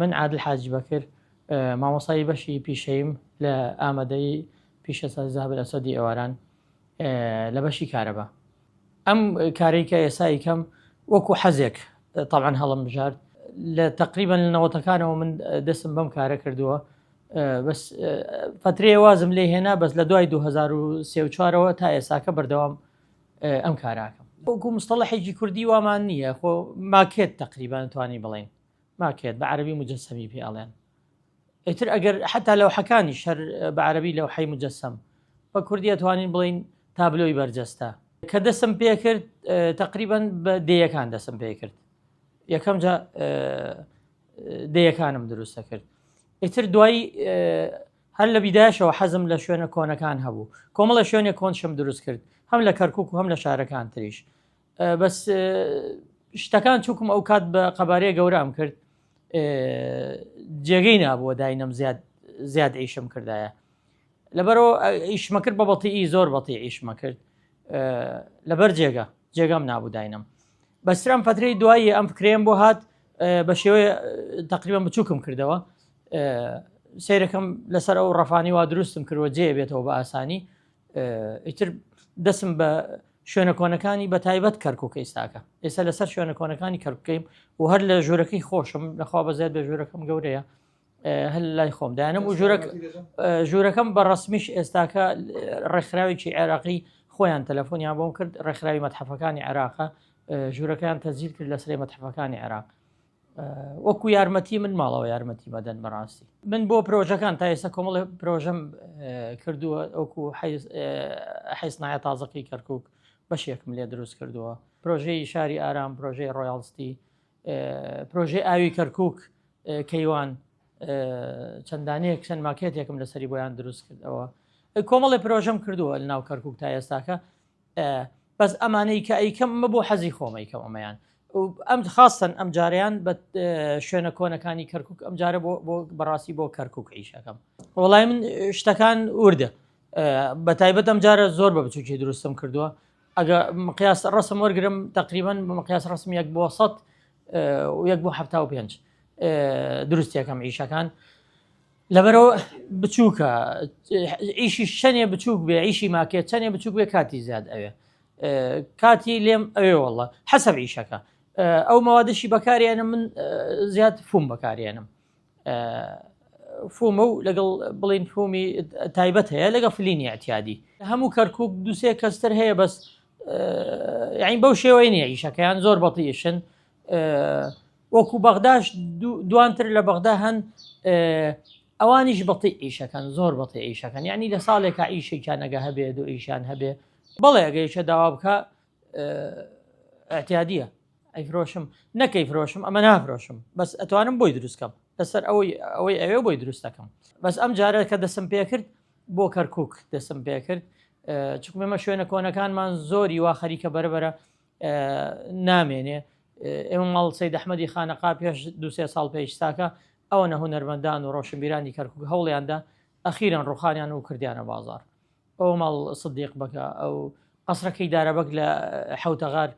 من عادل حاجی بەکر مامۆستای بەشی پیشەیم لە ئامادەی پیشەسازی زاهب الأسودی ئێواران لە بەشی کارەبا. ئەم کارەی کە ئێستا ئیکەم وەکو حەزێک طبعاً هەڵم بژارد لە تقریباً لە 90ەکانەوە من دەستم بەم کارە کردووە، بەس فترەیە وازم لێ هێنا، بەس لە دوای 2034ەوە تا ئێستاکە بەردەوام ئەم کاراکەم. وەکو مستەڵەحێکی کوردی وامان نییە، خۆ ماکێت تقریباً توانی بڵێن ماکێت بە عەرەبی مجەسەمی پێ ئەڵێن. ئیتر ئەگەر حتا لەوحەکانی شەر بە عەرەبی لەوحەی مجەسەم، بە کوردی ئەتوانین بڵین تابلۆی بەرجەستە. کە دەستم پێ کرد تقریباً بە دەیەکان دەستم پێ کرد، یەکەم جا دەیەکانم دروستە کرد. ئیتر دوایی هەر لە بیدایەشەوە حەزم لە شوێنە کۆنەکان هەبوو، کۆمەڵە شوێنێک کۆنشم دروست کرد، هەم لە کەرکووک و هەم لە شارەکان تریش. بەس شتەکان چووکم ئەو کات بە قەبارەیە گەورەم کرد، جێگەی نابووە داینم زیاد ئیشم کردایە، لەبەرەوە ئیشمە کرد بە بەڵتیئی، زۆر بەڵتی ئیشمە کرد لەبەر جێگەم نابوو داینم. بەسرام فترەی دوایی ئەم فکرەیەم بۆ هات بە شێوەیە تقریباً بچووکم کردەوە، سیرەکەم لەسەر ئەو ڕەفانی وا دروستم کردوە جێ بێتەوە بە ئاسانی. ئیتر دەسم بە شوێنە کۆنەکانی بە تایبەت کەرکووک ئێستاکە، ئێستا لەسەر شوێنە کۆنەکانی کەرکووکەیم و هەر لە ژوورەکەی خۆشم لەخوا بەزێت بە ژوورەکەم گەورەیە، هەر لای خۆم دایانم و ژوورەکەم بە ڕسمیش ئێستاکە ڕێکخراوێکی عێراقی خۆیان تەلەفۆنیان بۆم کرد، ڕێکخراوی مەتحەفەکانی عێراقە، ژوورەکەیان تەزیل کرد لەسەر مەتحەفەکانی عێراق، وەکو یارمەتی من ماڵەوە یارمەتی مەدەن بەڕاستی. من بۆ پرۆژەکان تا ئێستا کۆمەڵی پرۆژەم کردووە، ئەوکو حەی سنایە تازەقی کەرکووک بەشێکم لێ دروست کردووە، پرۆژەی شاری ئارام، پرۆژەی ڕۆیاڵستی، پرۆژەی ئاوی کەرکووک کەیوان، چەندانەیەک چەند ماکێتێکم لەسەری بۆیان دروست کردەوە، کۆمەڵی پرۆژەم کردووە لە ناو کەرکووک تا ئێستاکە. بەس ئەمانەی کە ئەیکەم مە بۆ حەزی خۆمەیکەم ئەمەیان، ئەم خاستن ئەم جاریان بە شوێنە کۆنەکانی کەرکووک ئەم جارە بۆ بەڕاستی بۆ کەرکووک عیشەکەم. وەڵای من شتەکان وردە، بە تایبەت ئەم جارە زۆر بە بچووکی دروستم کردووە، ئەگە مقیاس ڕسم وەرگرم تقریباً بە مقیاس ڕسم 1 بۆ 100 و 1 بۆ 75 دروستیەکەم عیشەکان، لەبەرەوە بچووکە ئیشی شەنێ بچووک بێ، ئیشی ماکێت چەنێ بچووک بێ کاتی زیاد ئەوێ، کاتی لێم ئەوێ وەڵڵە حەسەب عیشەکە. ئەو مەوادەشی بەکارێنم من زیاد فوم بەکارێنم، فومە و لەگەڵ بڵین فومی تایبەت هەیە لەگە فلینی ئەتیادی. هەموو کەرکووک دووسێ کەستر هەیە، بەس یعنی بەو شێوەی نییە عیشەکەیان زۆر بەڵتیشن. وەکو بەغداش دوانتر لە بەغدا هەن ئەوانیش بەڵتی عیشەکەن، زۆر بەڵتی عیشەکەن، یعنی لە ساڵێکە عیشێکیان نەگە هەبێ دو ئیشان هەبێ، بەڵێ ئەگەیشە داوا بکە ئەتیادیە ئەیفرۆشم نەکەی فرۆشم ئەمە نافرۆشم، بەس ئەتوانم بۆی دروستکەم لەسەر ئەوەی ئەوێ بۆی دروستەکەم. بەس ئەم جارە کە دەسم پێ کرد بۆ کەرکووک دەسم پێ کرد، چکمێمە شوێنە کۆنەکانمان زۆری وا خەریکە بەرەبەرە نامێنێ. ئێمە ماڵ سەید ئەحمەدی خانەقا پێش 2-3 ساڵ پێشتاکە ئەوە هونەرمەندان و ڕۆشنبیرانی کەرکووک هەوڵیاندا ئەخیران ڕوخانیان و کردیانە بازار. ئەو ماڵ سدیق بەکە، ئەو قەسرەکەی دارەبەک لە حەوتەغار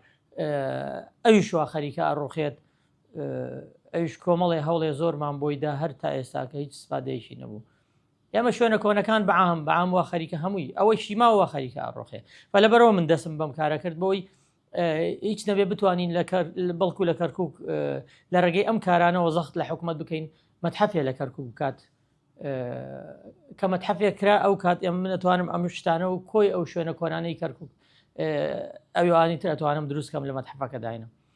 ئەویش وا خەریکە ئەڕوخێت، ئەویش کۆمەڵی هەوڵێ زۆرمان بۆیدا هەر تا ئێستاکە هیچ سپادەیەکی نەبوو. ئێمە شوێنە کۆنەکان بەعام وا خەریکە هەمووی ئەوەی شیماوە خەریکە ئەڕۆخێ، بە لەبەرەوە من دەسم بەم کارە کرد بۆی هیچ نەبێ بتوانین بەڵکو لە کەرکووک لە ڕێگەی ئەم کارانەوە زەخت لە حکومەت بکەین مەتحەفێ لە کەرکووک بکات، کە مەتحەفێک کرا ئەو کات ئێمە من ئەتوانم ئەم شتانە و کۆی ئەو شوێنە کۆنانەی کەرکووک ئەویوانی تر ئەتوانم دروستکەم لە مەتحەفەکە داینم.